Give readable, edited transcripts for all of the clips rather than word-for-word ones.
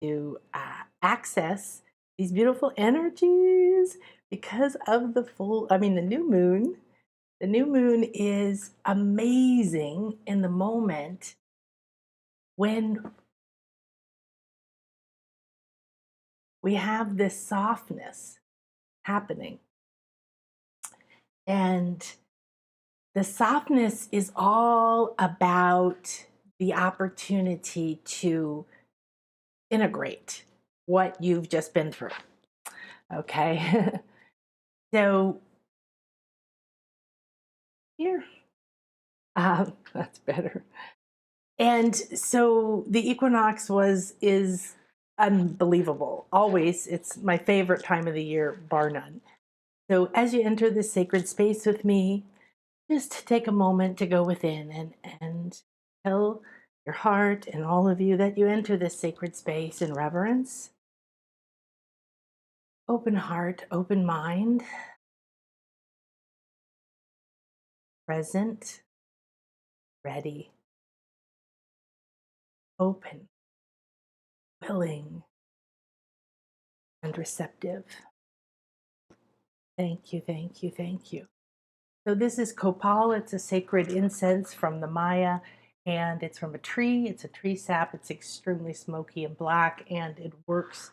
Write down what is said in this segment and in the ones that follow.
to access these beautiful energies because of the new moon. The new moon is amazing in the moment when we have this softness happening. And the softness is all about the opportunity to integrate what you've just been through. Okay. So here, that's better. And so the equinox is unbelievable. Always, it's my favorite time of the year, bar none. So as you enter this sacred space with me, just take a moment to go within and tell your heart and all of you that you enter this sacred space in reverence. Open heart, open mind, present, ready, open, willing, and receptive. Thank you, thank you, thank you. So this is copal. It's a sacred incense from the Maya, and it's from a tree. It's a tree sap. It's extremely smoky and black, and it works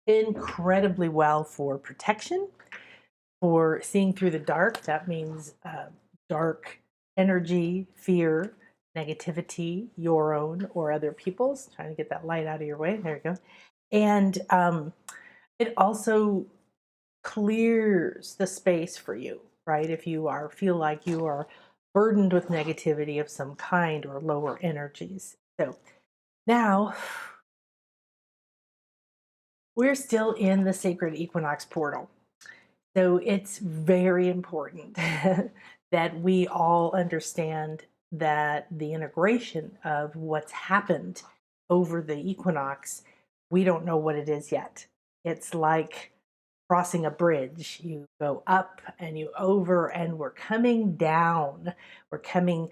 incredibly well for protection, for seeing through the dark. That means dark energy, fear, negativity, your own or other people's. Trying to get that light out of your way. There you go. And it also clears the space for you, right? If you feel like you are burdened with negativity of some kind or lower energies. So now we're still in the sacred equinox portal. So it's very important that we all understand that the integration of what's happened over the equinox, we don't know what it is yet. It's like crossing a bridge. You go up and you over, and we're coming down. We're coming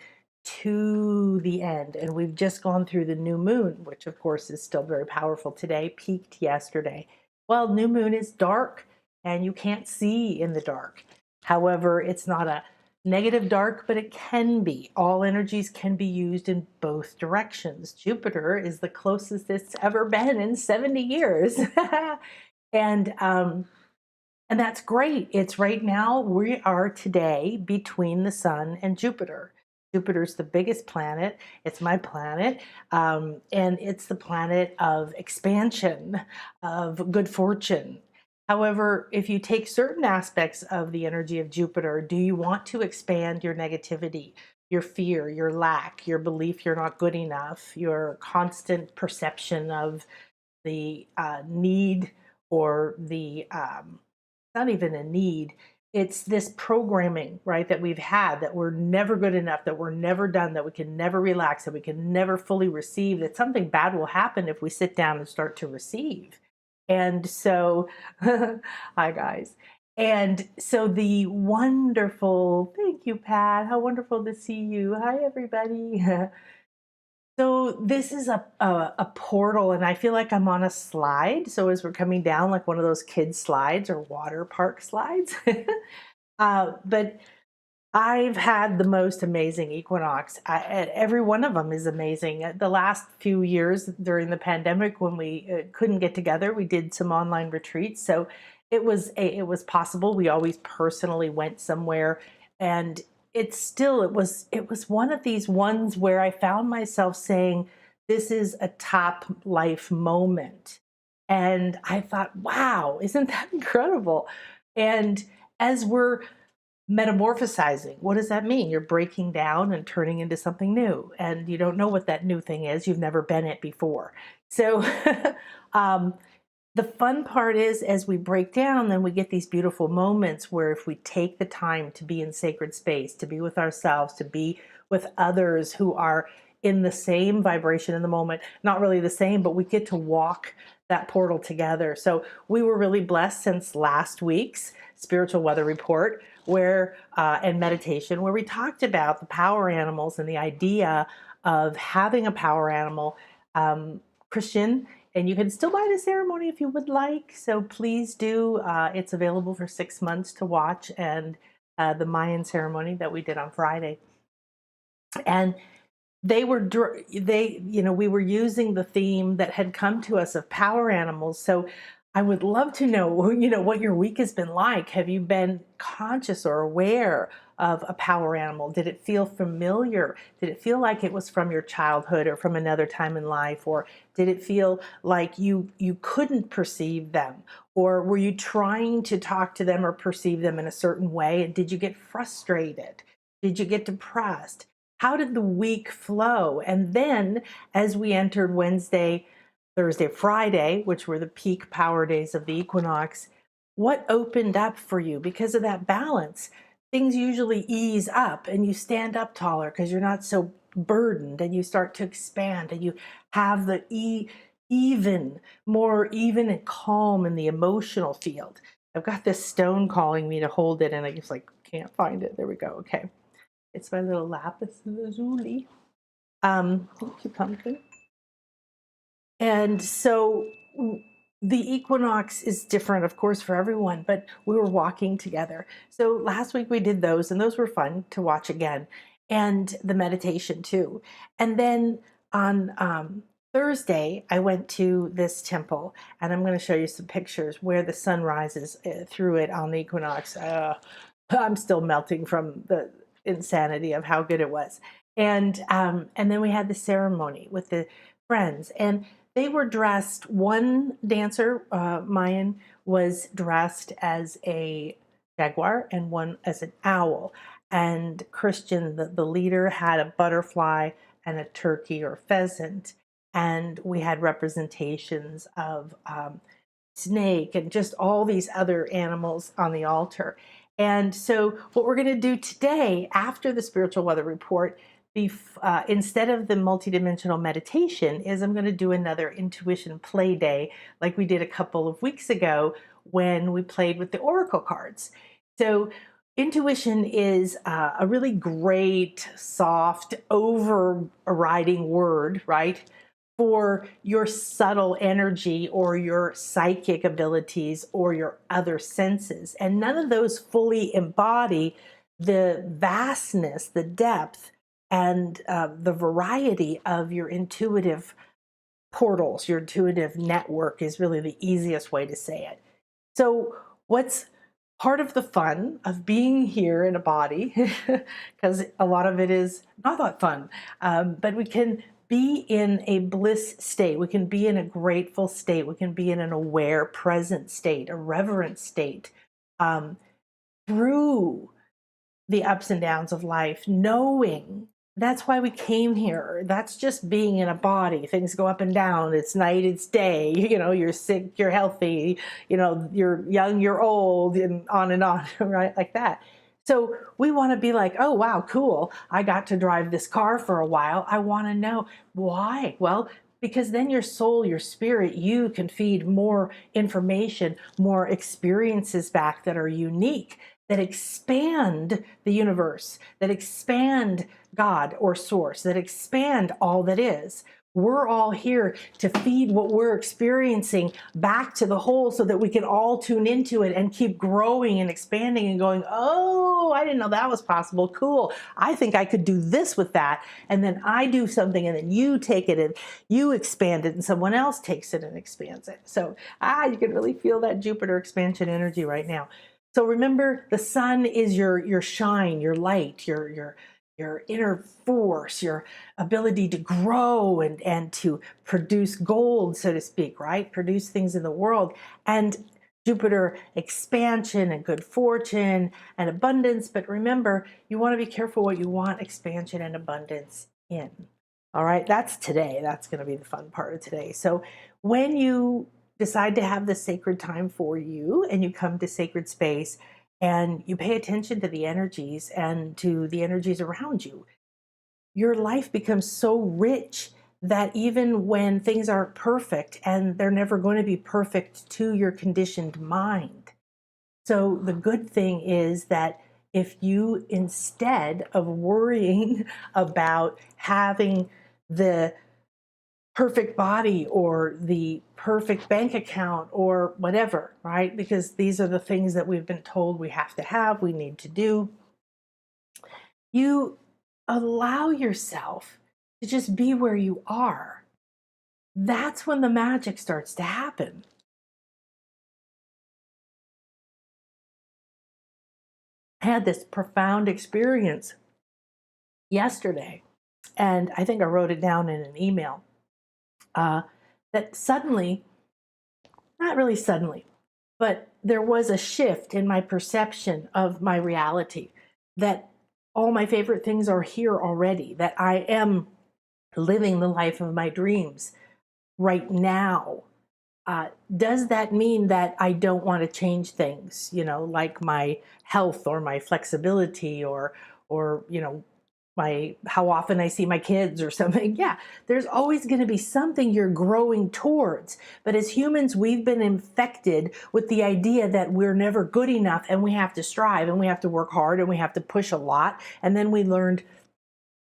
to the end. And we've just gone through the new moon, which of course is still very powerful today, peaked yesterday. Well, new moon is dark and you can't see in the dark. However, it's not a negative dark, but it can be. All energies can be used in both directions. Jupiter is the closest it's ever been in 70 years. And that's great. It's right now, we are today between the sun and Jupiter. Jupiter's the biggest planet. It's my planet. And it's the planet of expansion, of good fortune. However, if you take certain aspects of the energy of Jupiter, do you want to expand your negativity, your fear, your lack, your belief you're not good enough, your constant perception of the need or the not even a need. It's this programming, right, that we've had, that we're never good enough, that we're never done, that we can never relax, that we can never fully receive, that something bad will happen if we sit down and start to receive. And so, hi guys. And so the wonderful, thank you, Pat. How wonderful to see you. Hi, everybody. So this is a portal, and I feel like I'm on a slide. So as we're coming down, like one of those kids slides or water park slides. But I've had the most amazing equinox. Every one of them is amazing. The last few years during the pandemic, when we couldn't get together, we did some online retreats. So it was possible. We always personally went somewhere, and it was one of these ones where I found myself saying, this is a top life moment. And I thought, wow, isn't that incredible? And as we're metamorphosizing, what does that mean? You're breaking down and turning into something new, and you don't know what that new thing is. You've never been it before. So the fun part is, as we break down, then we get these beautiful moments where if we take the time to be in sacred space, to be with ourselves, to be with others who are in the same vibration in the moment, not really the same, but we get to walk that portal together. So we were really blessed since last week's spiritual weather report and meditation, where we talked about the power animals and the idea of having a power animal. Christian And you can still buy the ceremony if you would like. So please do. It's available for 6 months to watch, and the Mayan ceremony that we did on Friday. And we were using the theme that had come to us of power animals. So I would love to know, what your week has been like. Have you been conscious or aware of a power animal? Did it feel familiar? Did it feel like it was from your childhood or from another time in life? Or did it feel like you couldn't perceive them? Or were you trying to talk to them or perceive them in a certain way? And did you get frustrated? Did you get depressed? How did the week flow? And then as we entered Wednesday, Thursday, Friday, which were the peak power days of the equinox, what opened up for you because of that balance? Things usually ease up and you stand up taller because you're not so burdened, and you start to expand, and you have the more even and calm in the emotional field. I've got this stone calling me to hold it, and I just can't find it. There we go. Okay. It's my little lapis lazuli. Thank you, pumpkin. And so the equinox is different, of course, for everyone, but we were walking together. So last week we did those, and those were fun to watch again, and the meditation too. And then on Thursday, I went to this temple, and I'm going to show you some pictures where the sun rises through it on the equinox. I'm still melting from the insanity of how good it was. And then we had the ceremony with the friends, and they were dressed. One dancer, Mayan, was dressed as a jaguar, and one as an owl. And Christian, the leader, had a butterfly and a turkey or pheasant. And we had representations of snake and just all these other animals on the altar. And so what we're going to do today, after the spiritual weather report, instead of the multidimensional meditation, is I'm going to do another intuition play day like we did a couple of weeks ago when we played with the oracle cards. So intuition is a really great, soft, overriding word, right, for your subtle energy or your psychic abilities or your other senses. And none of those fully embody the vastness, the depth, and the variety of your intuitive portals. Your intuitive network is really the easiest way to say it. So what's part of the fun of being here in a body, because a lot of it is not that fun, but we can be in a bliss state. We can be in a grateful state. We can be in an aware, present state, a reverent state, through the ups and downs of life, knowing that's why we came here. That's just being in a body. Things go up and down. It's night, it's day. You're sick, you're healthy, you're young, you're old, and on, right? Like that. So we want to be like, oh, wow, cool. I got to drive this car for a while. I want to know why. Well, because then your soul, your spirit, you can feed more information, more experiences back that are unique, that expand the universe, that expand God or source, that expand all that is. We're all here to feed what we're experiencing back to the whole so that we can all tune into it and keep growing and expanding and going, oh, I didn't know that was possible. Cool. I think I could do this with that. And then I do something, and then you take it and you expand it, and someone else takes it and expands it. So you can really feel that Jupiter expansion energy right now. So remember, the sun is your shine, your light, your inner force, your ability to grow and to produce gold, so to speak, right? Produce things in the world. And Jupiter expansion and good fortune and abundance. But remember, you want to be careful what you want expansion and abundance in. All right, that's today. That's going to be the fun part of today. So when you decide to have the sacred time for you and you come to sacred space and you pay attention to the energies and to the energies around you, your life becomes so rich that even when things aren't perfect, and they're never going to be perfect to your conditioned mind. So the good thing is that if you, instead of worrying about having the perfect body or the perfect bank account or whatever, right? Because these are the things that we've been told we have to have, we need to do. You allow yourself to just be where you are. That's when the magic starts to happen. I had this profound experience yesterday, and I think I wrote it down in an email, that suddenly, not really suddenly, but there was a shift in my perception of my reality, that all my favorite things are here already, that I am living the life of my dreams right now. Does that mean that I don't want to change things, like my health or my flexibility or my how often I see my kids or something? Yeah, there's always going to be something you're growing towards. But as humans, we've been infected with the idea that we're never good enough and we have to strive and we have to work hard and we have to push a lot. And then we learned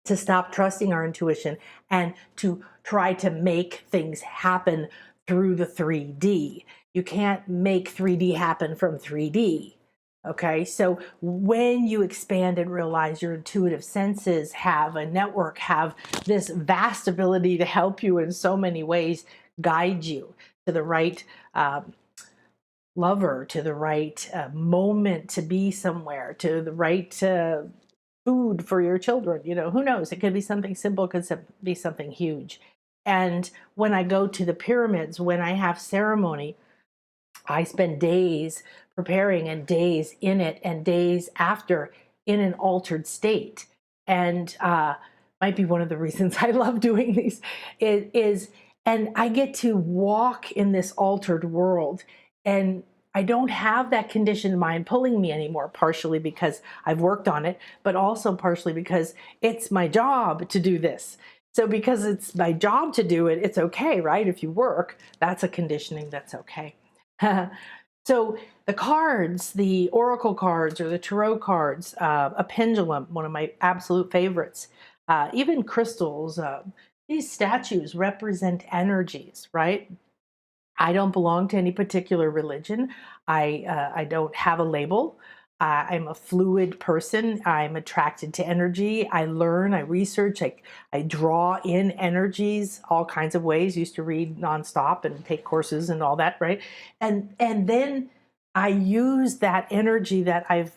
to stop trusting our intuition and to try to make things happen through the 3D. You can't make 3D happen from 3D. Okay, so when you expand and realize your intuitive senses have a network, have this vast ability to help you in so many ways, guide you to the right lover, to the right moment to be somewhere, to the right food for your children. Who knows? It could be something simple, it could be something huge. And when I go to the pyramids, when I have ceremony, I spend days preparing and days in it and days after in an altered state. And might be one of the reasons I love doing these and I get to walk in this altered world, and I don't have that conditioned mind pulling me anymore, partially because I've worked on it, but also partially because it's my job to do this. So because it's my job to do it, it's okay, right? If you work, that's a conditioning that's okay. So the cards, the oracle cards or the tarot cards, a pendulum, one of my absolute favorites, even crystals, these statues represent energies, right? I don't belong to any particular religion. I don't have a label. I'm a fluid person. I'm attracted to energy. I learn, I research, I draw in energies all kinds of ways. Used to read nonstop and take courses and all that, right? And then I use that energy that I've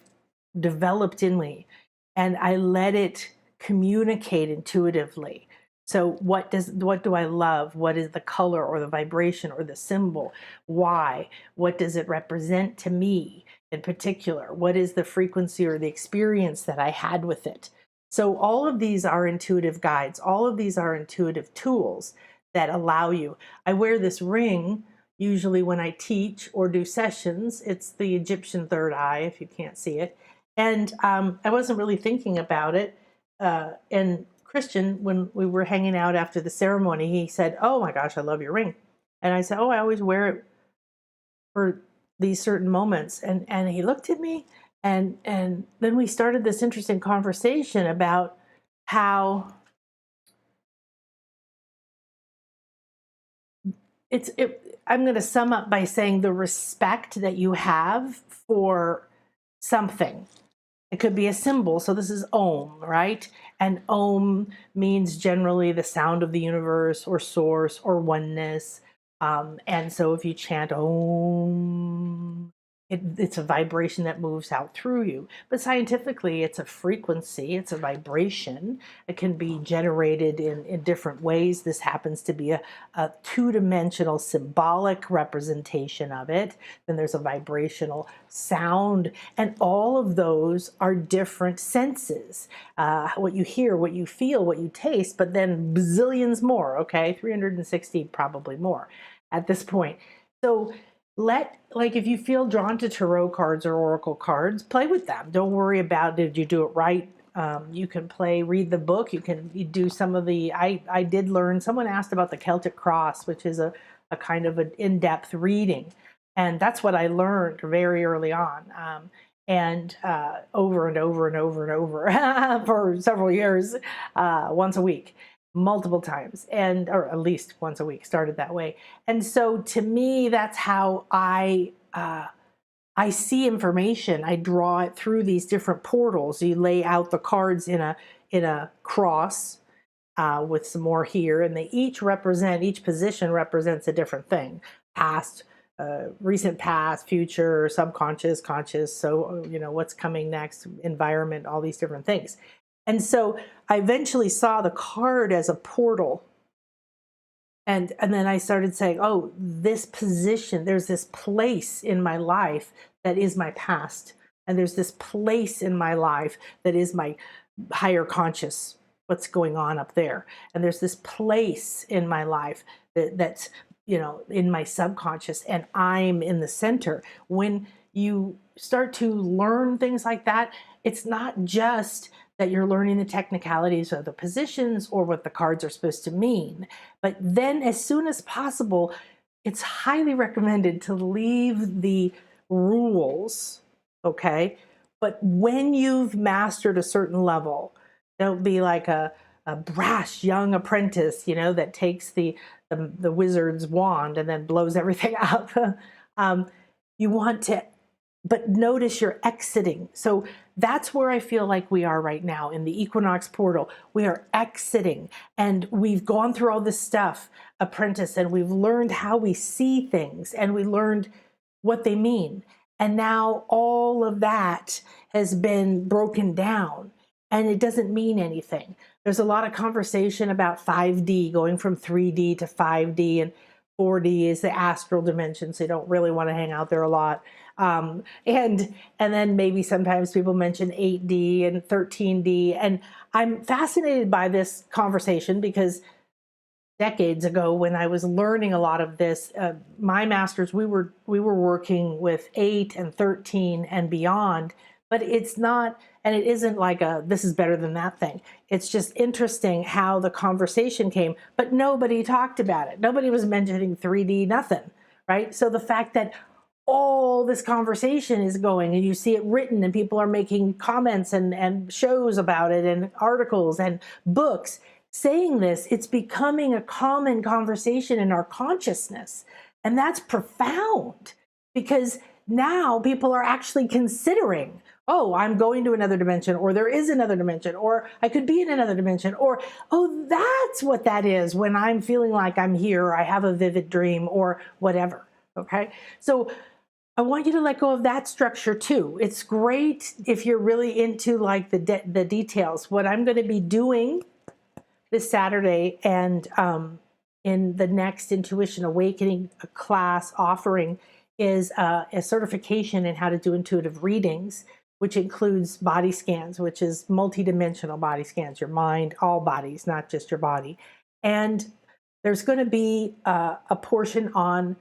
developed in me and I let it communicate intuitively. So what do I love? What is the color or the vibration or the symbol? Why? What does it represent to me in particular? What is the frequency or the experience that I had with it? So all of these are intuitive guides. All of these are intuitive tools that allow you. I wear this ring usually when I teach or do sessions. It's the Egyptian third eye, if you can't see it. And I wasn't really thinking about it. And Christian, when we were hanging out after the ceremony, he said, "Oh my gosh, I love your ring." And I said, "Oh, I always wear it for these certain moments." And he looked at me, and then we started this interesting conversation about how I'm going to sum up by saying the respect that you have for something. It could be a symbol. So this is Om, right? And Om means generally the sound of the universe or source or oneness. And so if you chant Om, it's a vibration that moves out through you. But scientifically, it's a frequency, it's a vibration. It can be generated in different ways. This happens to be a two-dimensional symbolic representation of it. Then there's a vibrational sound, and all of those are different senses. What you hear, what you feel, what you taste, but then bazillions more, okay? 360 probably more at this point. So if you feel drawn to tarot cards or oracle cards, play with them. Don't worry about did you do it right. You can read the book. You do some of the, I did learn, someone asked about the Celtic cross, which is a kind of an in-depth reading. And that's what I learned very early on. And over and over and over and over for several years, once a week. multiple times, and or at least once a week, started that way. And so to me, that's how I see information. I draw it through these different portals. You lay out the cards in a cross, with some more here, and they each position represents a different thing: past, recent past, future, subconscious, conscious. So what's coming next, environment, all these different things. And so I eventually saw the card as a portal. And then I started saying, oh, this position, there's this place in my life that is my past. And there's this place in my life that is my higher conscious, what's going on up there. And there's this place in my life that's, in my subconscious, and I'm in the center. When you start to learn things like that, it's not just that you're learning the technicalities of the positions or what the cards are supposed to mean. But then as soon as possible, it's highly recommended to leave the rules, okay? But when you've mastered a certain level, don't be like a brash young apprentice, that takes the wizard's wand and then blows everything up. You want to, but notice you're exiting. So that's where I feel like we are right now in the Equinox portal. We are exiting, and we've gone through all this stuff, apprentice, and we've learned how we see things, and we learned what they mean. And now all of that has been broken down, and it doesn't mean anything. There's a lot of conversation about 5D, going from 3D to 5D, and 4D is the astral dimension, so you don't really want to hang out there a lot. And then maybe sometimes people mention 8D and 13D. And I'm fascinated by this conversation because decades ago, when I was learning a lot of this, my masters, we were working with 8 and 13 and beyond. But it's not, and it isn't like this is better than that thing. It's just interesting how the conversation came, but nobody talked about it. Nobody was mentioning 3D, nothing, right? So the fact that all this conversation is going, and you see it written, and people are making comments and shows about it, and articles and books saying this, it's becoming a common conversation in our consciousness. And that's profound, because now people are actually considering, oh, I'm going to another dimension, or there is another dimension, or I could be in another dimension, or, oh, that's what that is when I'm feeling like I'm here, or I have a vivid dream, or whatever. Okay. So I want you to let go of that structure too. It's great if you're really into like the details. What I'm going to be doing this Saturday and in the next Intuition Awakening class offering is a certification in how to do intuitive readings, which includes body scans, which is multidimensional body scans, your mind, all bodies, not just your body. And there's going to be a portion on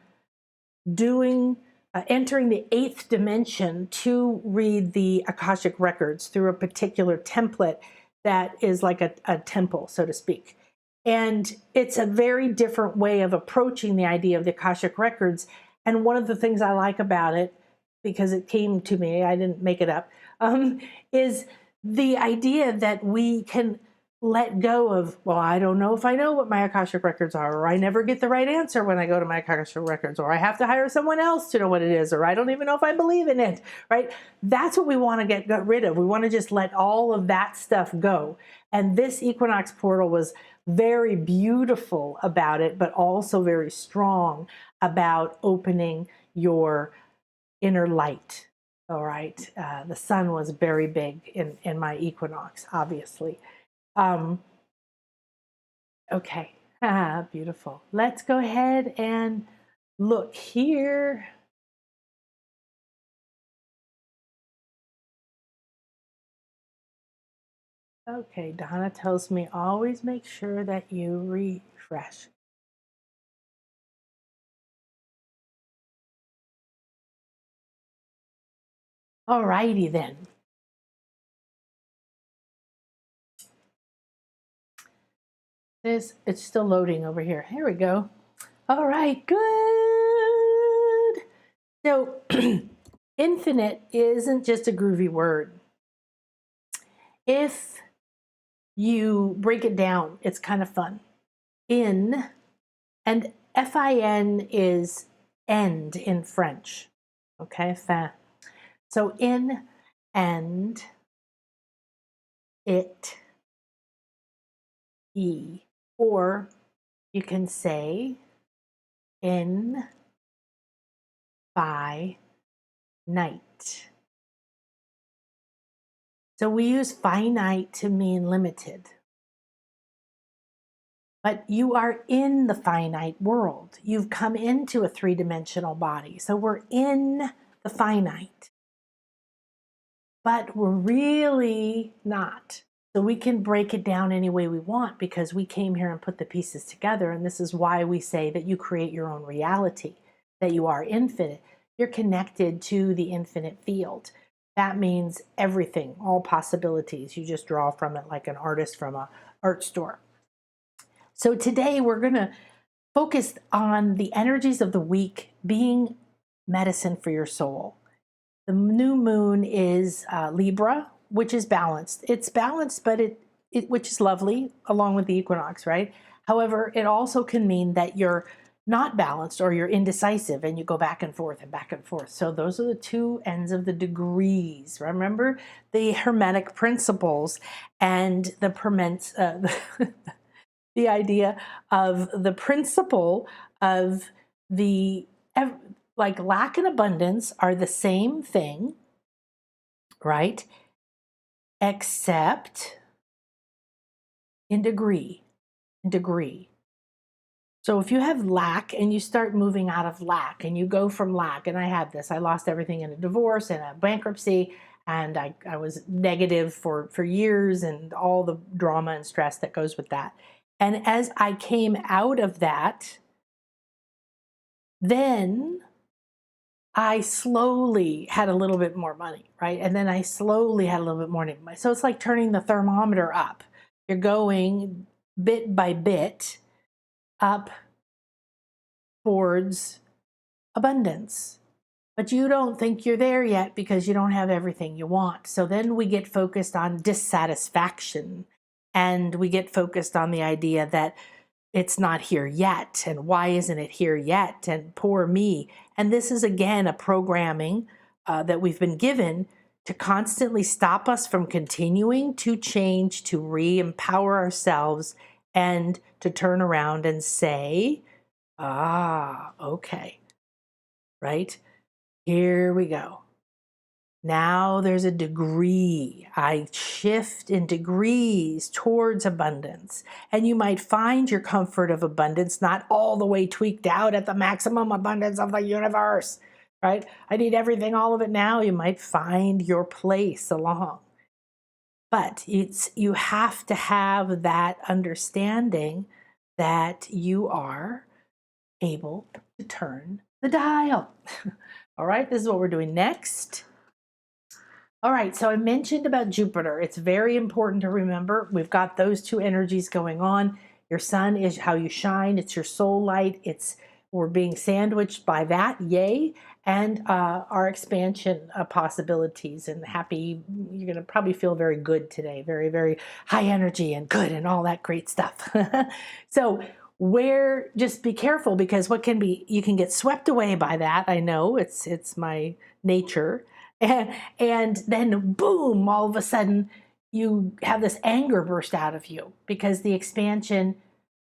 entering the 8th dimension to read the Akashic records through a particular template that is like a temple, so to speak. And it's a very different way of approaching the idea of the Akashic records. And one of the things I like about it, because it came to me, I didn't make it up, is the idea that we can let go of, well, I don't know if I know what my Akashic records are, or I never get the right answer when I go to my Akashic records, or I have to hire someone else to know what it is, or I don't even know if I believe in it, right? That's what we want to get rid of. We want to just let all of that stuff go. And this Equinox portal was very beautiful about it, but also very strong about opening your inner light. All right. The sun was very big in my Equinox, obviously. Okay. Beautiful. Let's go ahead and look here. Okay, Donna tells me always make sure that you refresh. All righty then. It's still loading over here. Here we go. All right, good. So infinite isn't just a groovy word. If you break it down. It's kind of fun. In, and fin is end in French. Okay, fin. So in, end, it, e. Or you can say in, fi, night. So we use finite to mean limited. But you are in the finite world. You've come into a three-dimensional body. So we're in the finite. But we're really not. So we can break it down any way we want because we came here and put the pieces together. And this is why we say that you create your own reality, that you are infinite. You're connected to the infinite field. That means everything, all possibilities. You just draw from it like an artist from an art store. So today we're going to focus on the energies of the week being medicine for your soul. The new moon is Libra, which is balanced. It's balanced, but which is lovely, along with the equinox, right? However, it also can mean that you're not balanced or you're indecisive and you go back and forth and back and forth. So those are the two ends of the degrees. Remember the Hermetic principles and the idea of the principle of like lack and abundance are the same thing, right? Except in degree. So if you have lack and you start moving out of lack and you go from lack, and I had this, I lost everything in a divorce and a bankruptcy, and I was negative for years and all the drama and stress that goes with that. And as I came out of that, then I slowly had a little bit more money, right? And then I slowly had a little bit more money. So it's like turning the thermometer up. You're going bit by bit up towards abundance. But you don't think you're there yet because you don't have everything you want. So then we get focused on dissatisfaction. And we get focused on the idea that it's not here yet, and why isn't it here yet, and poor me. And this is, again, a programming that we've been given to constantly stop us from continuing to change, to re-empower ourselves, and to turn around and say, okay, right? Here we go. Now there's a degree. I shift in degrees towards abundance. And you might find your comfort of abundance not all the way tweaked out at the maximum abundance of the universe, right? I need everything, all of it now. You might find your place along. But you have to have that understanding that you are able to turn the dial. All right, this is what we're doing next. All right, so I mentioned about Jupiter. It's very important to remember. We've got those two energies going on. Your sun is how you shine. It's your soul light. We're being sandwiched by that, yay, and our expansion possibilities and happy. You're going to probably feel very good today, very, very high energy and good and all that great stuff. So just be careful because you can get swept away by that. I know it's my nature. And then boom, all of a sudden you have this anger burst out of you because the expansion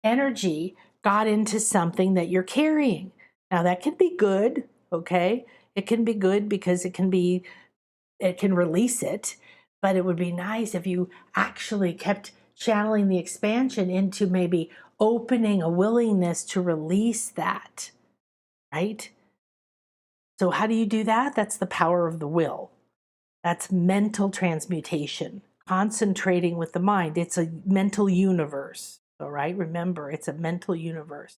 energy got into something that you're carrying. Now that can be good, okay? It can be good because it can release it, but it would be nice if you actually kept channeling the expansion into maybe opening a willingness to release that, right? So how do you do that? That's the power of the will. That's mental transmutation, concentrating with the mind. It's a mental universe, all right? Remember, it's a mental universe.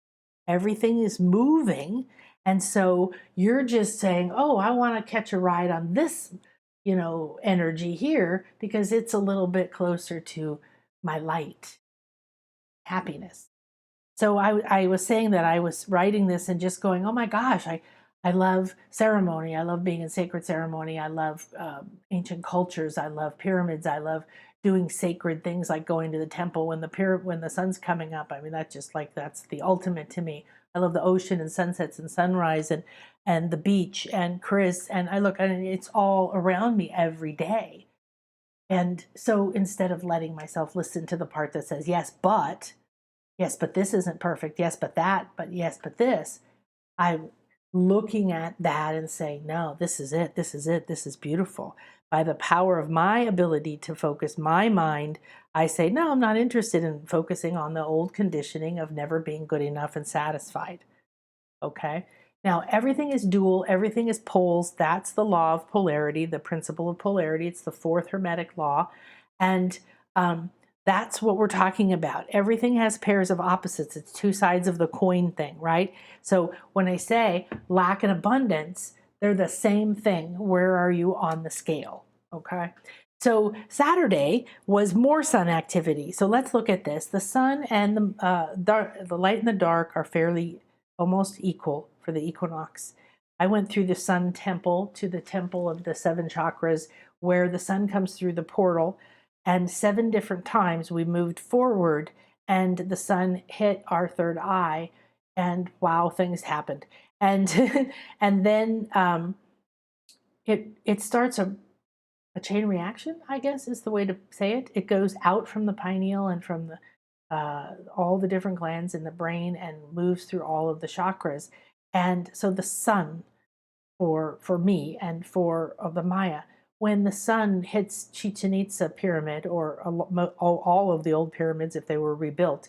Everything is moving, and so you're just saying, oh, I want to catch a ride on this, energy here because it's a little bit closer to my light, happiness. So I was saying that I was writing this and just going, oh my gosh, I love ceremony. I love being in sacred ceremony. I love ancient cultures. I love pyramids. I love doing sacred things like going to the temple when the sun's coming up. I mean, that's just like, that's the ultimate to me. I love the ocean and sunsets and sunrise and the beach and Chris, and I look, and it's all around me every day. And so instead of letting myself listen to the part that says yes, but this isn't perfect, yes, but that, but yes, but this, I'm looking at that and saying, no, this is it, this is it, this is beautiful. By the power of my ability to focus my mind, I say, no, I'm not interested in focusing on the old conditioning of never being good enough and satisfied. Okay? Now, everything is dual, everything is poles. That's the law of polarity, the principle of polarity. It's the fourth Hermetic law. And that's what we're talking about. Everything has pairs of opposites. It's two sides of the coin thing, right? So when I say lack and abundance, they're the same thing. Where are you on the scale? Okay? So Saturday was more sun activity. So let's look at this. The sun and the light and the dark are fairly almost equal for the equinox. I went through the sun temple to the temple of the seven chakras where the sun comes through the portal, and 7 different times we moved forward and the sun hit our third eye, and wow, things happened. And and then it starts a chain reaction, I guess is the way to say it. It goes out from the pineal and from the all the different glands in the brain and moves through all of the chakras. And so the sun, for me and for the Maya, when the sun hits Chichen Itza pyramid, or all of the old pyramids if they were rebuilt,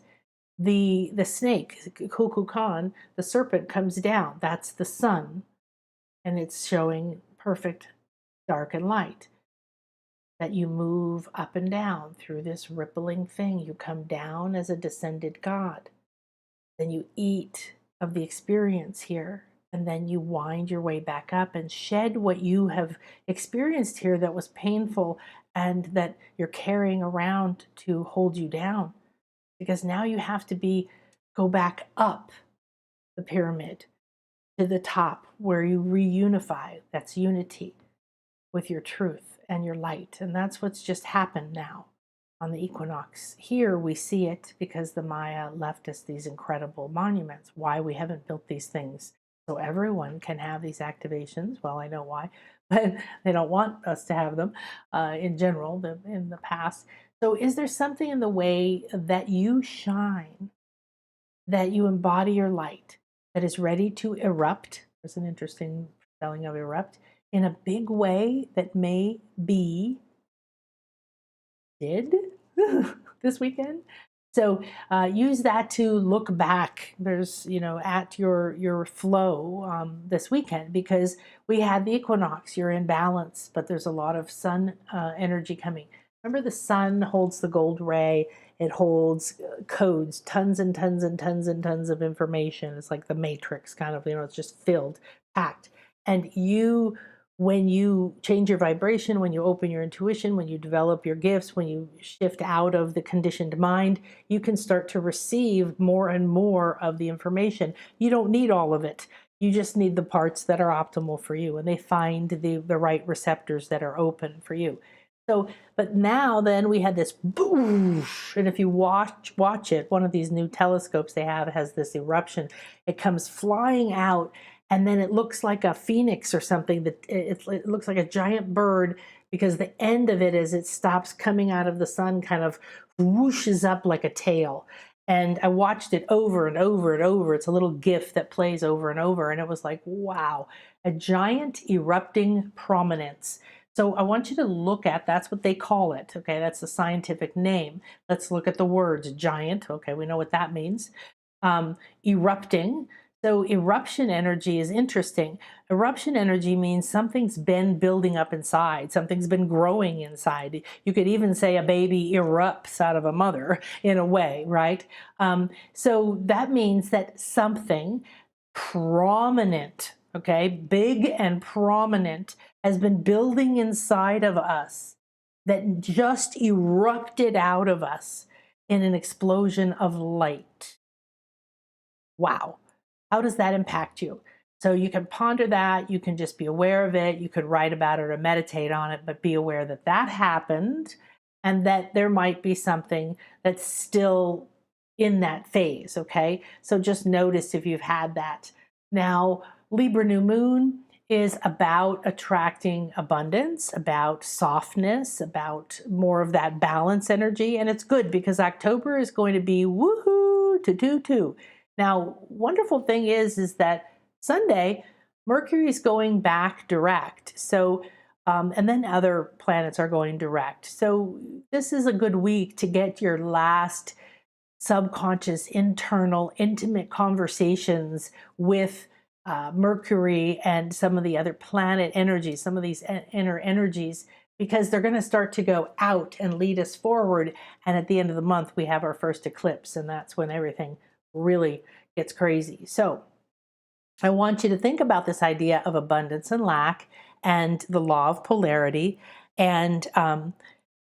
the snake, Kukulkan, the serpent, comes down. That's the sun, and it's showing perfect dark and light. That you move up and down through this rippling thing. You come down as a descended God. Then you eat of the experience here. And then you wind your way back up and shed what you have experienced here that was painful and that you're carrying around to hold you down. Because now you have to go back up the pyramid to the top where you reunify. That's unity with your truth and your light. And that's what's just happened now on the equinox. Here we see it because the Maya left us these incredible monuments. Why we haven't built these things so everyone can have these activations. Well, I know why, but they don't want us to have them in general in the past. So is there something in the way that you shine, that you embody your light, that is ready to erupt? There's an interesting spelling of erupt, in a big way that may be did this weekend. So use that to look back. There's, at your flow this weekend, because we had the equinox. You're in balance, but there's a lot of sun energy coming. Remember, the sun holds the gold ray. It holds codes, tons and tons and tons and tons of information. It's like the matrix kind of, it's just filled, packed. And when you change your vibration, when you open your intuition, when you develop your gifts, when you shift out of the conditioned mind, you can start to receive more and more of the information. You don't need all of it. You just need the parts that are optimal for you, and they find the right receptors that are open for you. So, but now then we had this boom, and if you watch it, one of these new telescopes they have has this eruption. It comes flying out, and then it looks like a phoenix or something. That it looks like a giant bird, because the end of it, as it stops coming out of the sun, kind of whooshes up like a tail. And I watched it over and over and over. It's a little GIF that plays over and over, and it was like, wow, a giant erupting prominence. So I want you to look at, that's what they call it, okay? That's the scientific name. Let's look at the words. Giant, okay, we know what that means. Erupting. So eruption energy is interesting. Eruption energy means something's been building up inside. Something's been growing inside. You could even say a baby erupts out of a mother in a way, right? So that means that something prominent, okay, big and prominent, has been building inside of us that just erupted out of us in an explosion of light. Wow. How does that impact you? So you can ponder that, you can just be aware of it, you could write about it or meditate on it, but be aware that that happened and that there might be something that's still in that phase, okay? So just notice if you've had that. Now, Libra new moon is about attracting abundance, about softness, about more of that balance energy. And it's good because October is going to be woohoo to do. Now, wonderful thing is that Sunday, Mercury is going back direct. So, and then other planets are going direct. So this is a good week to get your last subconscious, internal, intimate conversations with Mercury and some of the other planet energies, some of these inner energies, because they're going to start to go out and lead us forward. And at the end of the month, we have our first eclipse, and that's when everything really gets crazy. So I want you to think about this idea of abundance and lack and the law of polarity. And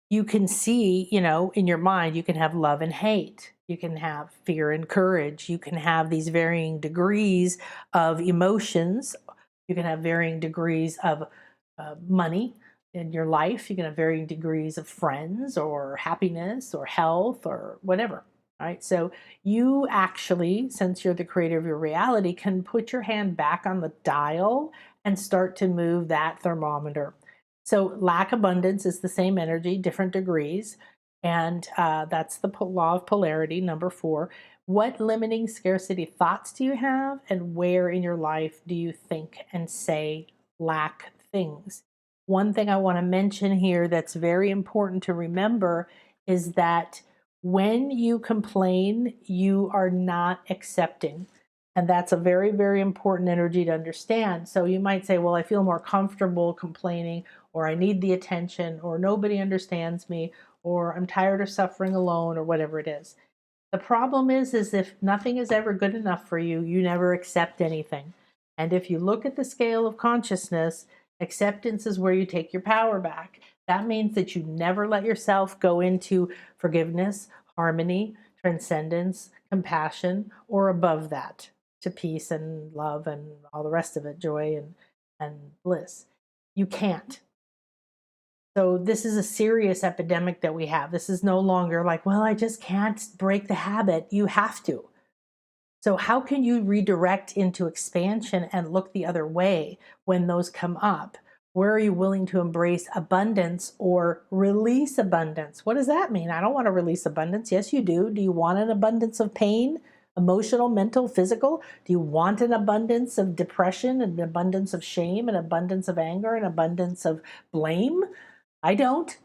you can see, in your mind, you can have love and hate. You can have fear and courage. You can have these varying degrees of emotions. You can have varying degrees of money in your life. You can have varying degrees of friends or happiness or health or whatever. All right. So you actually, since you're the creator of your reality, can put your hand back on the dial and start to move that thermometer. So lack, abundance is the same energy, different degrees. And that's the law of polarity, number 4. What limiting scarcity thoughts do you have? And where in your life do you think and say lack things? One thing I want to mention here that's very important to remember is that when you complain, you are not accepting. And that's a very, very important energy to understand. So you might say, well, I feel more comfortable complaining, or I need the attention, or nobody understands me, or I'm tired of suffering alone, or whatever it is. The problem is if nothing is ever good enough for you, you never accept anything. And if you look at the scale of consciousness, acceptance is where you take your power back. That means that you never let yourself go into forgiveness, harmony, transcendence, compassion, or above that, to peace and love and all the rest of it, joy and bliss. You can't. So this is a serious epidemic that we have. This is no longer like, well, I just can't break the habit. You have to. So how can you redirect into expansion and look the other way when those come up? Where are you willing to embrace abundance or release abundance? What does that mean? I don't want to release abundance. Yes, you do. Do you want an abundance of pain? Emotional, mental, physical? Do you want an abundance of depression, an abundance of shame, an abundance of anger, an abundance of blame? I don't.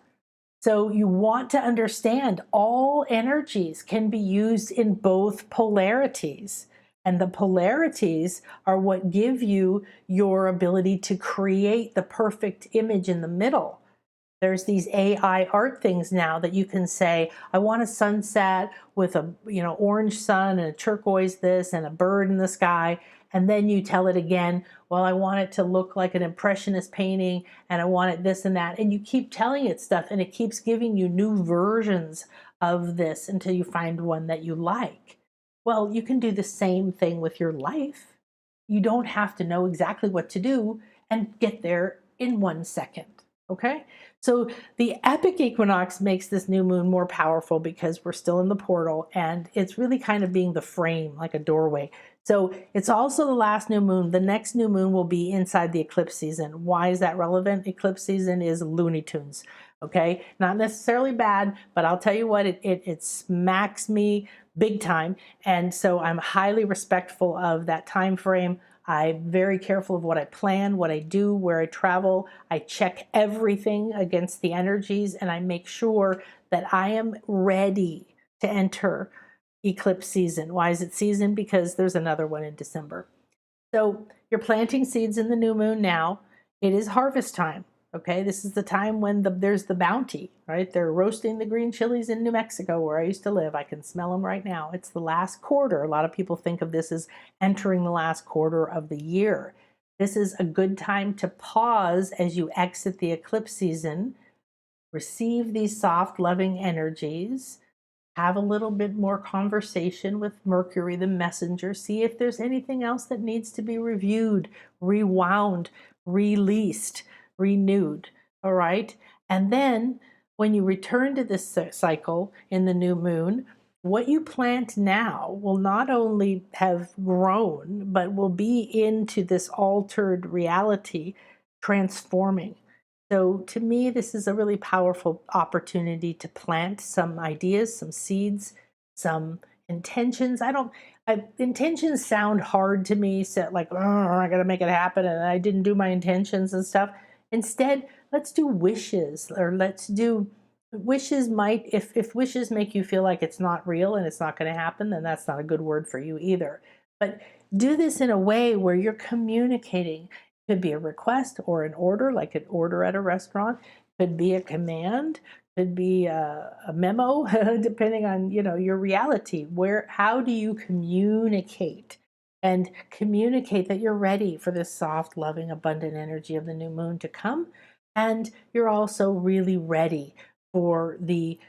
So you want to understand all energies can be used in both polarities. And the polarities are what give you your ability to create the perfect image in the middle. There's these AI art things now that you can say, I want a sunset with a orange sun and a turquoise this and a bird in the sky. And then you tell it again, well, I want it to look like an impressionist painting and I want it this and that. And you keep telling it stuff and it keeps giving you new versions of this until you find one that you like. Well, you can do the same thing with your life. You don't have to know exactly what to do and get there in 1 second. Okay, so the epic equinox makes this new moon more powerful because we're still in the portal and it's really kind of being the frame, like a doorway. So it's also the last new moon. The next new moon will be inside the eclipse season. Why is that relevant? Eclipse season is Looney Tunes. Okay, not necessarily bad, but I'll tell you what, it smacks me big time. And so I'm highly respectful of that time frame. I'm very careful of what I plan, what I do, where I travel. I check everything against the energies and I make sure that I am ready to enter eclipse season. Why is it season? Because there's another one in December. So you're planting seeds in the new moon now. It is harvest time. Okay, this is the time when there's the bounty, right? They're roasting the green chilies in New Mexico where I used to live. I can smell them right now. It's the last quarter. A lot of people think of this as entering the last quarter of the year. This is a good time to pause as you exit the eclipse season, receive these soft, loving energies, have a little bit more conversation with Mercury, the messenger. See if there's anything else that needs to be reviewed, rewound, released, renewed. All right. And then when you return to this cycle in the new moon, what you plant now will not only have grown, but will be into this altered reality transforming. So to me, this is a really powerful opportunity to plant some ideas, some seeds, some intentions. Intentions sound hard to me, so like, oh, I got to make it happen, and I didn't do my intentions and stuff. Instead, let's do wishes, or let's do wishes. If wishes make you feel like it's not real and it's not going to happen, then that's not a good word for you either. But do this in a way where you're communicating. Could be a request or an order, like an order at a restaurant. Could be a command. Could be a memo, depending on your reality. How do you communicate? And communicate that you're ready for this soft, loving, abundant energy of the new moon to come. And you're also really ready for the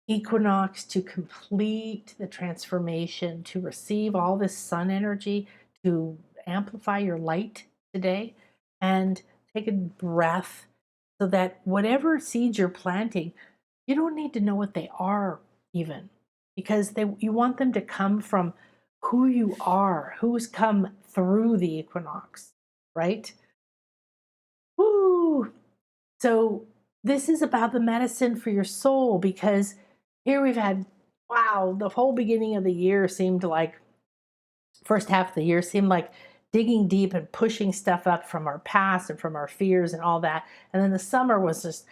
equinox to complete the transformation, to receive all this sun energy, to amplify your light today, and take a breath so that whatever seeds you're planting, you don't need to know what they are even, because you want them to come from who you are, who's come through the equinox, right? Woo! So this is about the medicine for your soul, because here we've had, wow, the whole beginning of the year seemed like, first half of the year seemed like digging deep and pushing stuff up from our past and from our fears and all that. And then the summer was just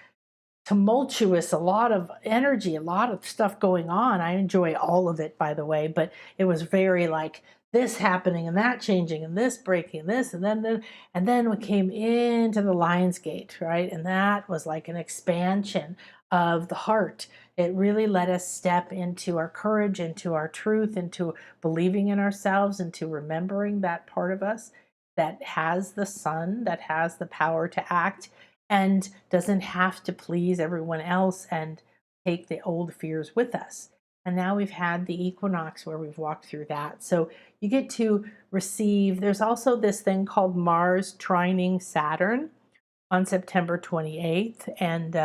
tumultuous, a lot of energy, a lot of stuff going on. I enjoy all of it, by the way, but it was very like this happening and that changing and this breaking and this, and then we came into the Lion's Gate, right? And that was like an expansion of the heart. It really let us step into our courage, into our truth, into believing in ourselves, into remembering that part of us that has the sun, that has the power to act, and doesn't have to please everyone else and take the old fears with us. And now we've had the equinox where we've walked through that. So you get to receive, there's also this thing called Mars trining Saturn on September 28th. And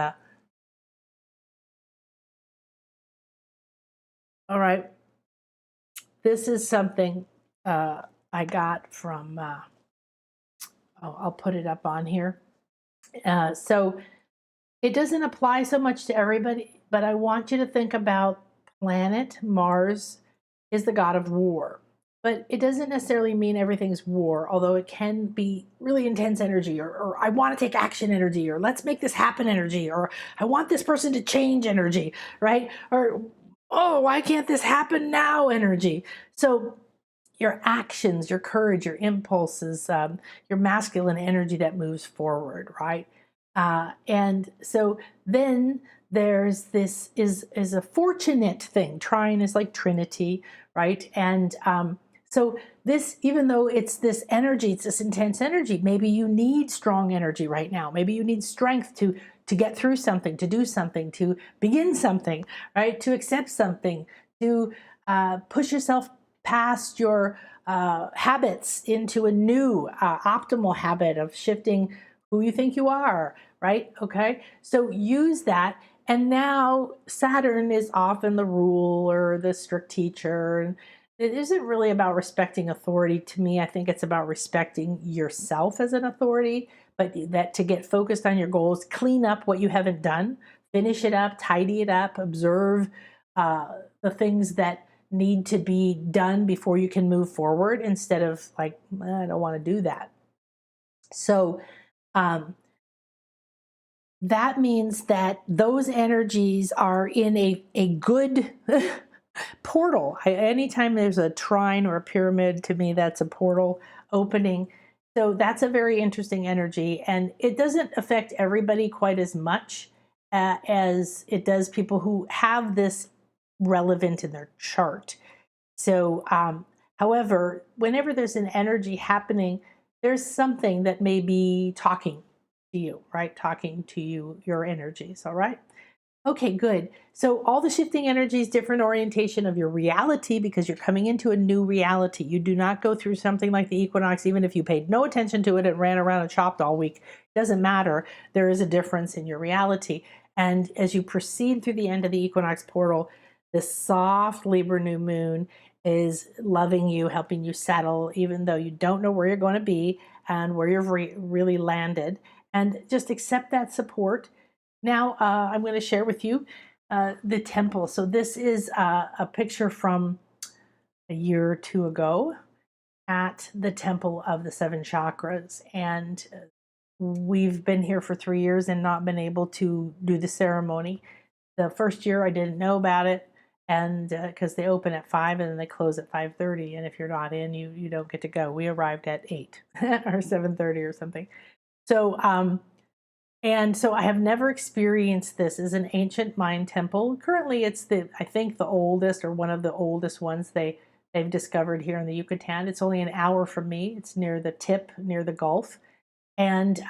all right, this is something I got from, I'll put it up on here. So it doesn't apply so much to everybody, but I want you to think about planet Mars is the god of war. But it doesn't necessarily mean everything's war, although it can be really intense energy, or I want to take action energy, or let's make this happen energy, or I want this person to change energy, right? Or, oh, why can't this happen now energy? So your actions, your courage, your impulses, your masculine energy that moves forward, right? And so then there's this is a fortunate thing. Trine is like Trinity, right? And so this, even though it's this energy, it's this intense energy, maybe you need strong energy right now. Maybe you need strength to get through something, to do something, to begin something, right? To accept something, to push yourself past your habits into a new optimal habit of shifting who you think you are, right? Okay, so use that. And now Saturn is often the ruler, the strict teacher, and it isn't really about respecting authority to me. I think it's about respecting yourself as an authority, but that to get focused on your goals, clean up what you haven't done, finish it up, tidy it up, observe the things that need to be done before you can move forward, instead of like, I don't want to do that. So that means that those energies are in a good portal. Anytime there's a trine or a pyramid, to me, that's a portal opening. So that's a very interesting energy. And it doesn't affect everybody quite as much as it does people who have this relevant in their chart. So, however, whenever there's an energy happening, there's something that may be talking to you, right? Talking to you, your energies, all right? Okay, good. So all the shifting energies, different orientation of your reality, because you're coming into a new reality. You do not go through something like the equinox, even if you paid no attention to it and ran around and chopped all week. Doesn't matter. There is a difference in your reality. And as you proceed through the end of the equinox portal, this soft Libra new moon is loving you, helping you settle, even though you don't know where you're going to be and where you've really landed. And just accept that support. Now, I'm going to share with you the temple. So this is a picture from a year or two ago at the Temple of the Seven Chakras. And we've been here for 3 years and not been able to do the ceremony. The first year I didn't know about it, and because they open at 5 and then they close at 5:30, and if you're not in, you don't get to go. We arrived at 8 or 7:30 or something. So and so I have never experienced this as an ancient Mayan temple. Currently, it's I think the oldest or one of the oldest ones they've discovered here in the Yucatan. It's only an hour from me. It's near the tip, near the Gulf, and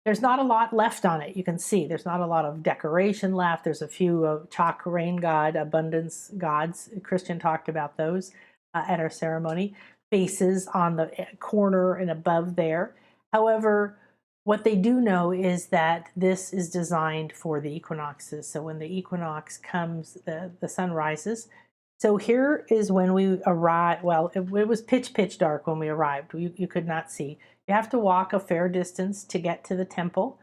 there's not a lot left on it. You can see there's not a lot of decoration left. There's a few chalk rain god, abundance gods. Christian talked about those at our ceremony. Faces on the corner and above there. However, what they do know is that this is designed for the equinoxes. So when the equinox comes, the sun rises. So here is when we arrived. Well, it was pitch dark when we arrived. You could not see. You have to walk a fair distance to get to the temple.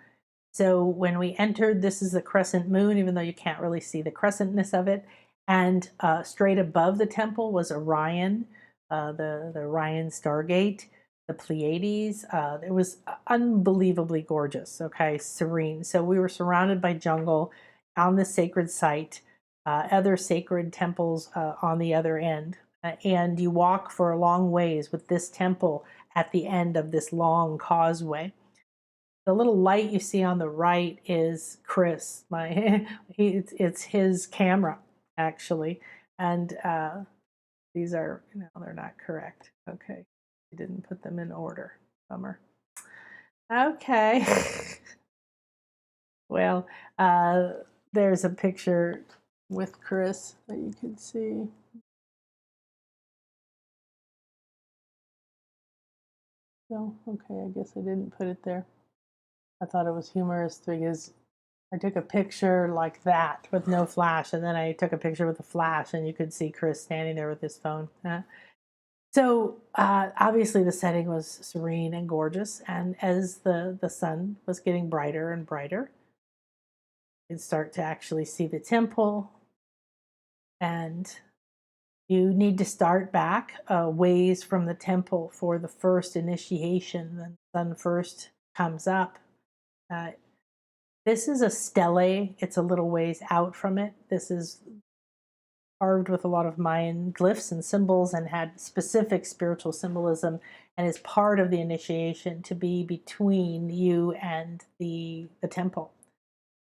So when we entered, this is the crescent moon, even though you can't really see the crescentness of it. And straight above the temple was Orion, the Orion Stargate, the Pleiades. It was unbelievably gorgeous, okay, serene. So we were surrounded by jungle on the sacred site, other sacred temples on the other end. And you walk for a long ways with this temple at the end of this long causeway. The little light you see on the right is Chris. It's his camera, actually. And these are, no, they're not correct. Okay. I didn't put them in order. Bummer. Okay. Well, there's a picture with Chris that you can see. So, okay, I guess I didn't put it there. I thought it was humorous because I took a picture like that with no flash, and then I took a picture with a flash, and you could see Chris standing there with his phone. So obviously the setting was serene and gorgeous, and as the sun was getting brighter and brighter, you'd start to actually see the temple, and you need to start back ways from the temple for the first initiation. The sun first comes up. Uh, this is a stele. It's a little ways out from it. This is carved with a lot of Mayan glyphs and symbols and had specific spiritual symbolism, and is part of the initiation to be between you and the temple.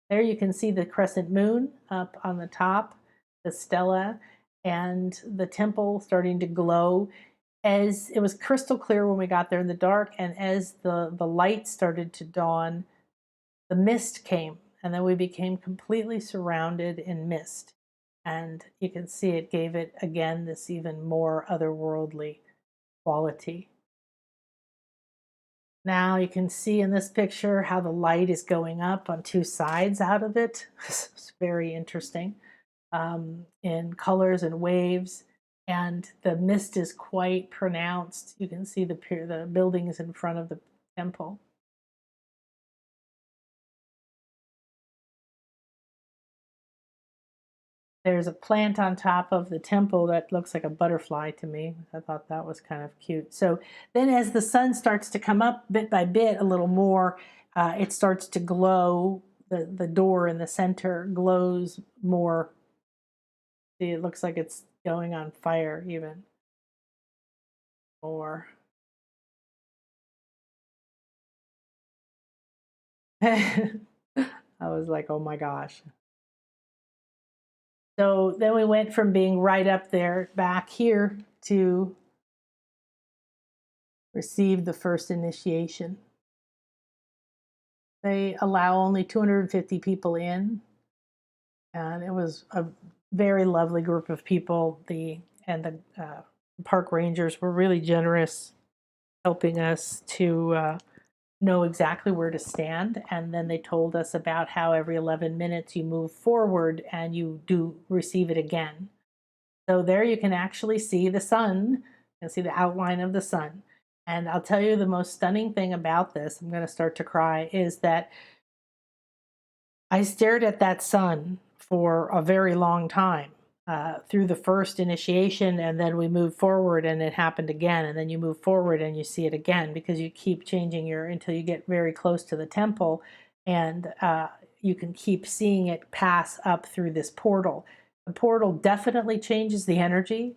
There you can see the crescent moon up on the top, the stela, and the temple starting to glow. As it was crystal clear when we got there in the dark, and as the light started to dawn, the mist came, and then we became completely surrounded in mist. And you can see it gave it, again, this even more otherworldly quality. Now you can see in this picture how the light is going up on two sides out of it. It's very interesting in colors and waves. And the mist is quite pronounced. You can see the buildings in front of the temple. There's a plant on top of the temple that looks like a butterfly to me. I thought that was kind of cute. So then as the sun starts to come up bit by bit a little more, it starts to glow. The door in the center glows more. See, it looks like it's going on fire even more. I was like, oh my gosh. So then we went from being right up there back here to receive the first initiation. They allow only 250 people in. And it was a very lovely group of people. The park rangers were really generous, helping us to know exactly where to stand. And then they told us about how every 11 minutes you move forward and you do receive it again. So there you can actually see the sun. You can see the outline of the sun. And I'll tell you the most stunning thing about this, I'm going to start to cry, is that I stared at that sun for a very long time, through the first initiation, and then we moved forward and it happened again, and then you move forward and you see it again because you keep changing until you get very close to the temple, and you can keep seeing it pass up through this portal. The portal definitely changes the energy.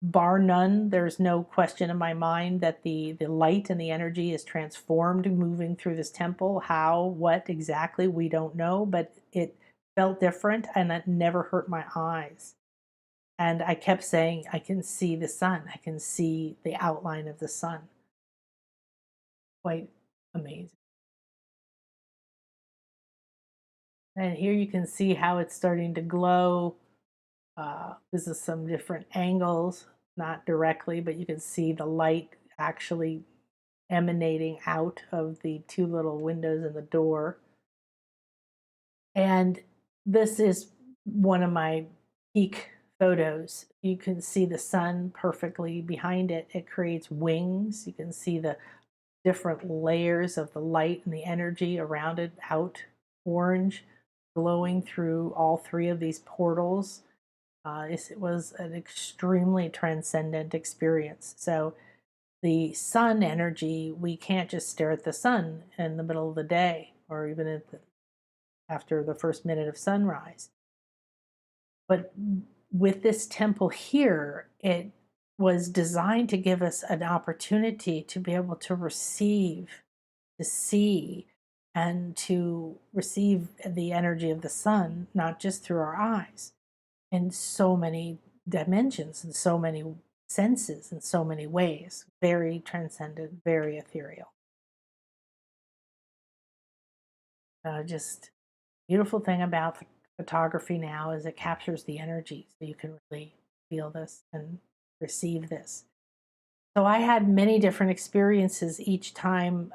Bar none, there's no question in my mind that the light and the energy is transformed moving through this temple. How, what exactly, we don't know, but it felt different and it never hurt my eyes. And I kept saying, I can see the sun. I can see the outline of the sun. Quite amazing. And here you can see how it's starting to glow. This is some different angles, not directly, but you can see the light actually emanating out of the two little windows in the door. And this is one of my peak photos. You can see the sun perfectly behind it. It creates wings. You can see the different layers of the light and the energy around it, out orange, glowing through all three of these portals. It was an extremely transcendent experience. So the sun energy, we can't just stare at the sun in the middle of the day or even after the first minute of sunrise. But with this temple here, it was designed to give us an opportunity to be able to receive, to see, and to receive the energy of the sun, not just through our eyes, in so many dimensions, in so many senses, in so many ways. Very transcendent, very ethereal. Just beautiful thing about photography now is it captures the energy, so you can really feel this and receive this. So I had many different experiences each time.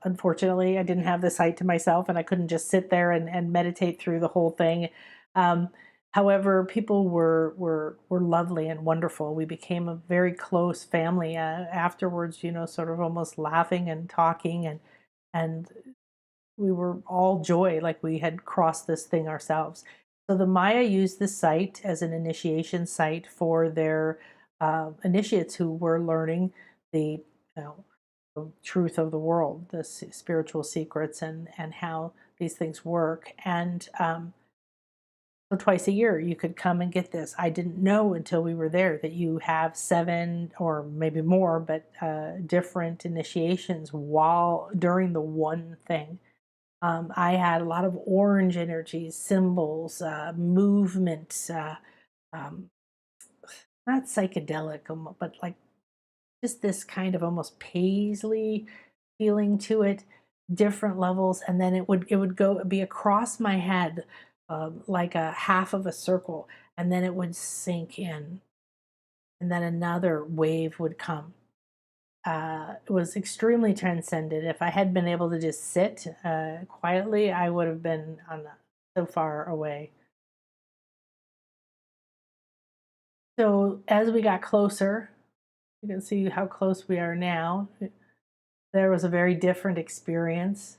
Unfortunately, I didn't have the site to myself and I couldn't just sit there and meditate through the whole thing. Um, However, people were lovely and wonderful. We became a very close family afterwards, you know, sort of almost laughing and talking, and we were all joy, like we had crossed this thing ourselves. So the Maya used this site as an initiation site for their initiates who were learning the, the truth of the world, the spiritual secrets, and how these things work. And so twice a year you could come and get this. I didn't know until we were there that you have 7 or maybe more, but different initiations while during the one thing. I had a lot of orange energies, symbols, movement, um, not psychedelic, but like just this kind of almost paisley feeling to it, different levels, and then it would go be across my head, like a half of a circle, and then it would sink in, and then another wave would come. It was extremely transcendent. If I had been able to just sit quietly, I would have been so far away. So as we got closer, you can see how close we are now. There was a very different experience.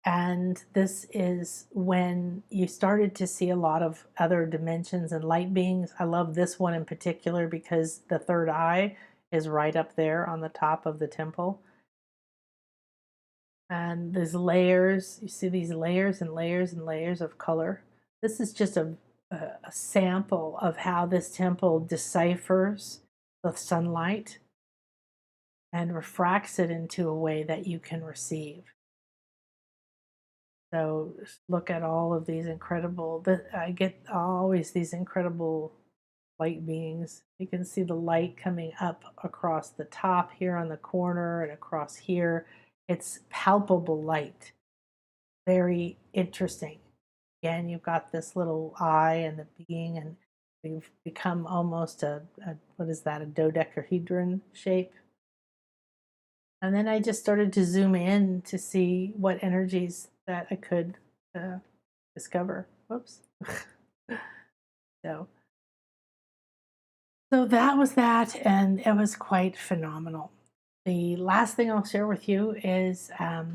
And this is when you started to see a lot of other dimensions and light beings. I love this one in particular because the third eye is right up there on the top of the temple. And there's layers. You see these layers and layers and layers of color. This is just a sample of how this temple deciphers the sunlight and refracts it into a way that you can receive. So look at all of these incredible, I get always these incredible light beings. You can see the light coming up across the top here on the corner and across here. It's palpable light. Very interesting. again, you've got this little eye and the being, and we've become almost a what is that, a dodecahedron shape. And then I just started to zoom in to see what energies that I could discover. Whoops. so, so that was that, and it was quite phenomenal. The last thing I'll share with you is, thought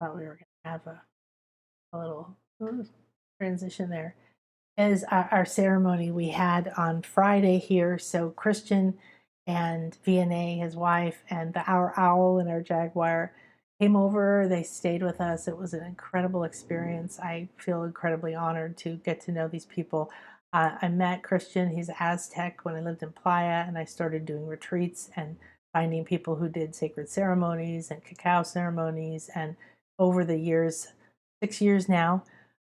we were going to have a little transition there, is our ceremony we had on Friday here. So Christian and VNA, his wife, and our owl and our jaguar came over. They stayed with us. It was an incredible experience. I feel incredibly honored to get to know these people. I met Christian, he's Aztec, when I lived in Playa, and I started doing retreats and finding people who did sacred ceremonies and cacao ceremonies. And over the years, 6 years now,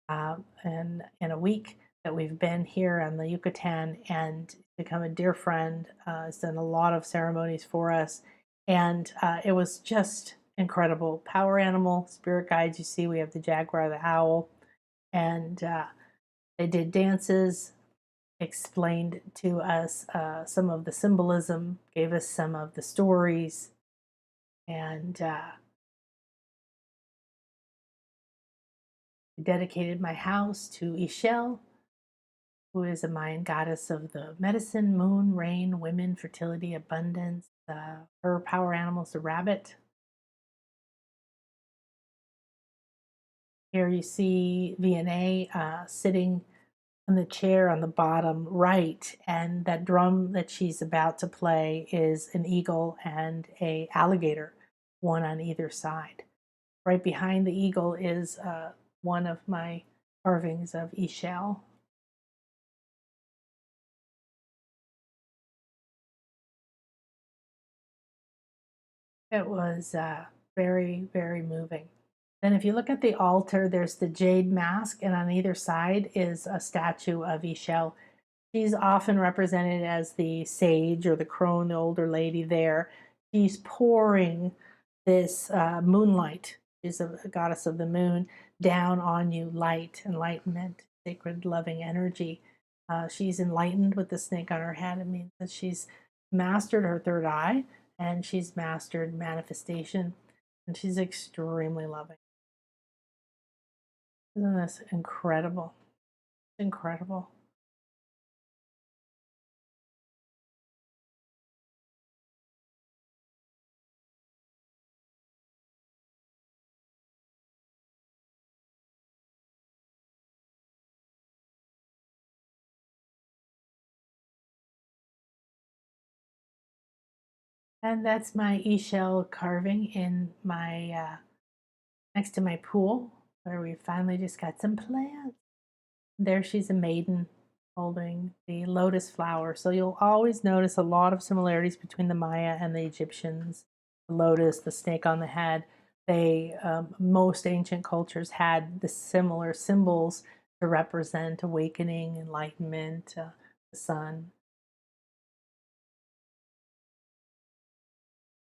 and in a week that we've been here on the Yucatan, and become a dear friend, has done a lot of ceremonies for us, and it was just incredible. Power animal, spirit guides. You see, we have the jaguar, the owl, and they did dances, explained to us some of the symbolism, gave us some of the stories, and dedicated my house to Ishel, who is a Mayan goddess of the medicine, moon, rain, women, fertility, abundance. Her power animal is the rabbit. Here you see VNA sitting on the chair on the bottom right, and that drum that she's about to play is an eagle and an alligator, one on either side. Right behind the eagle is one of my carvings of Ishel. It was very, very moving. Then if you look at the altar, there's the jade mask, and on either side is a statue of Ishel. She's often represented as the sage or the crone, the older lady there. She's pouring this moonlight. She's a goddess of the moon, down on you, light, enlightenment, sacred, loving energy. She's enlightened with the snake on her head. It means that she's mastered her third eye, and she's mastered manifestation, and she's extremely loving. Isn't this incredible? Incredible. And that's my e-shell carving in my next to my pool, where we finally just got some plants. There she's a maiden holding the lotus flower. So you'll always notice a lot of similarities between the Maya and the Egyptians. The lotus, the snake on the head. They most ancient cultures had the similar symbols to represent awakening, enlightenment, the sun.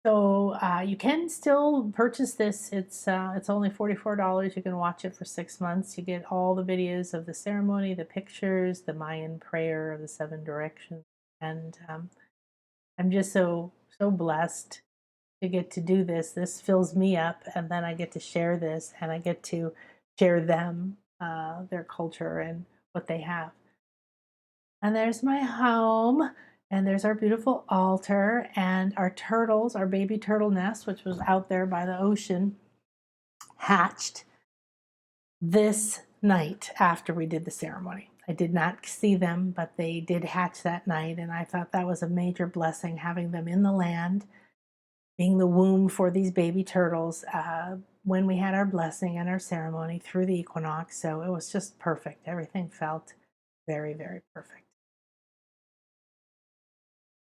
So you can still purchase this. It's only $44. You can watch it for 6 months. You get all the videos of the ceremony, the pictures, the Mayan prayer of the 7 directions, and I'm just so blessed to get to do this. This fills me up, and then I get to share this, and I get to share them, their culture and what they have. And there's my home. And there's our beautiful altar, and our turtles, our baby turtle nest, which was out there by the ocean, hatched this night after we did the ceremony. I did not see them, but they did hatch that night, and I thought that was a major blessing, having them in the land, being the womb for these baby turtles, when we had our blessing and our ceremony through the equinox. So it was just perfect. Everything felt very, very perfect.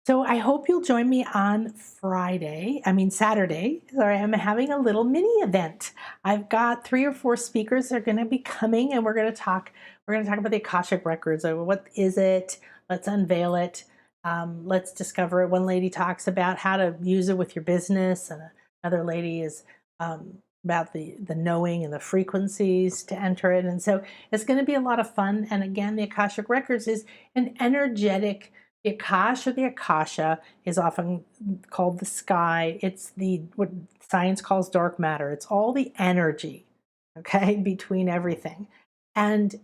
So I hope you'll join me on Saturday. Sorry, I'm having a little mini event. I've got 3 or 4 speakers that are going to be coming, and we're going to talk about the Akashic Records. What is it? Let's unveil it. Let's discover it. One lady talks about how to use it with your business, and another lady is about the knowing and the frequencies to enter it. And so it's going to be a lot of fun. And again, the Akashic Records is an energetic, the Akash or the Akasha is often called the sky. It's the what science calls dark matter. It's all the energy, okay, between everything. And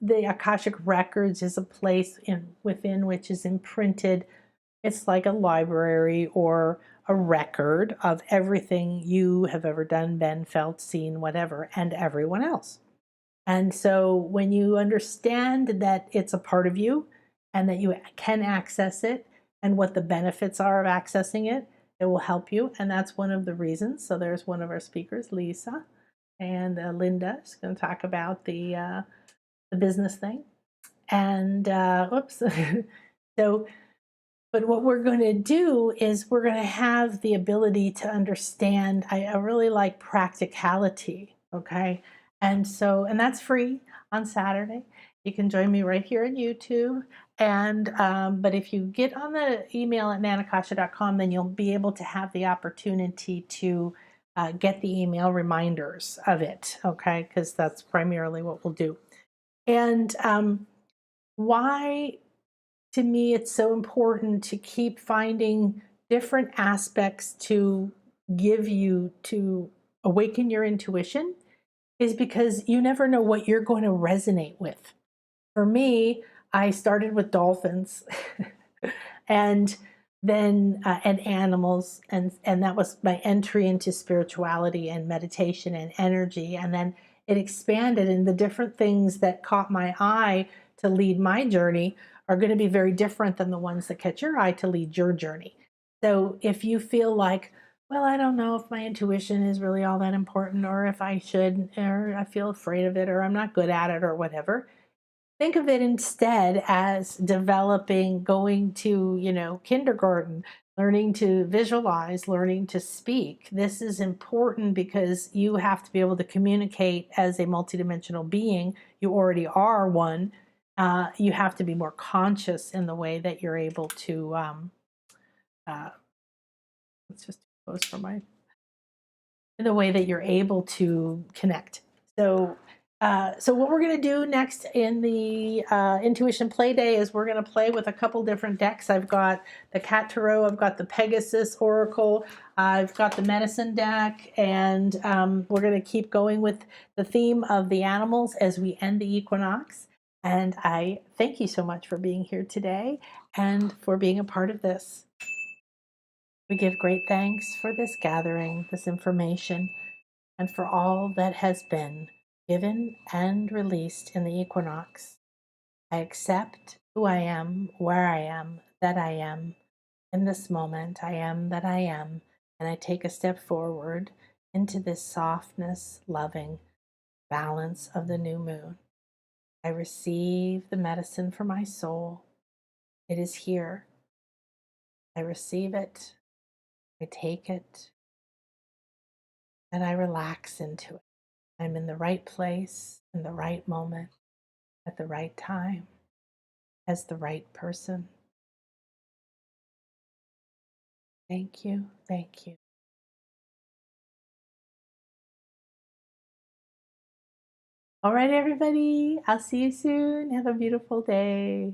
the Akashic Records is a place within which is imprinted. It's like a library or a record of everything you have ever done, been, felt, seen, whatever, and everyone else. And so when you understand that it's a part of you and that you can access it and what the benefits are of accessing it, it will help you. And that's one of the reasons. So there's one of our speakers, Lisa, and Linda is going to talk about the business thing. And whoops. So but what we're going to do is we're going to have the ability to understand. I really like practicality, okay? And so, and that's free on Saturday. You can join me right here on YouTube. And, but if you get on the email at nanakasha.com, then you'll be able to have the opportunity to get the email reminders of it, okay? Because that's primarily what we'll do. And why to me it's so important to keep finding different aspects to give you to awaken your intuition is because you never know what you're going to resonate with. For me, I started with dolphins and then and animals, and that was my entry into spirituality and meditation and energy. And then it expanded, and the different things that caught my eye to lead my journey are going to be very different than the ones that catch your eye to lead your journey. So if you feel like, well, I don't know if my intuition is really all that important, or if I should, or I feel afraid of it, or I'm not good at it, or whatever, think of it instead as developing, going to, kindergarten, learning to visualize, learning to speak. This is important because you have to be able to communicate as a multidimensional being. You already are one. You have to be more conscious in the way that you're able to, let's just close for my, in the way that you're able to connect. So what we're going to do next in the Intuition Play Day is we're going to play with a couple different decks. I've got the Cat Tarot, I've got the Pegasus Oracle, I've got the Medicine deck, and we're going to keep going with the theme of the animals as we end the equinox. And I thank you so much for being here today and for being a part of this. We give great thanks for this gathering, this information, and for all that has been given and released in the equinox. I accept who I am, where I am, that I am. In this moment, I am that I am, and I take a step forward into this softness, loving balance of the new moon. I receive the medicine for my soul. It is here. I receive it. I take it, and I relax into it. I'm in the right place, in the right moment, at the right time, as the right person. Thank you. Thank you. All right, everybody. I'll see you soon. Have a beautiful day.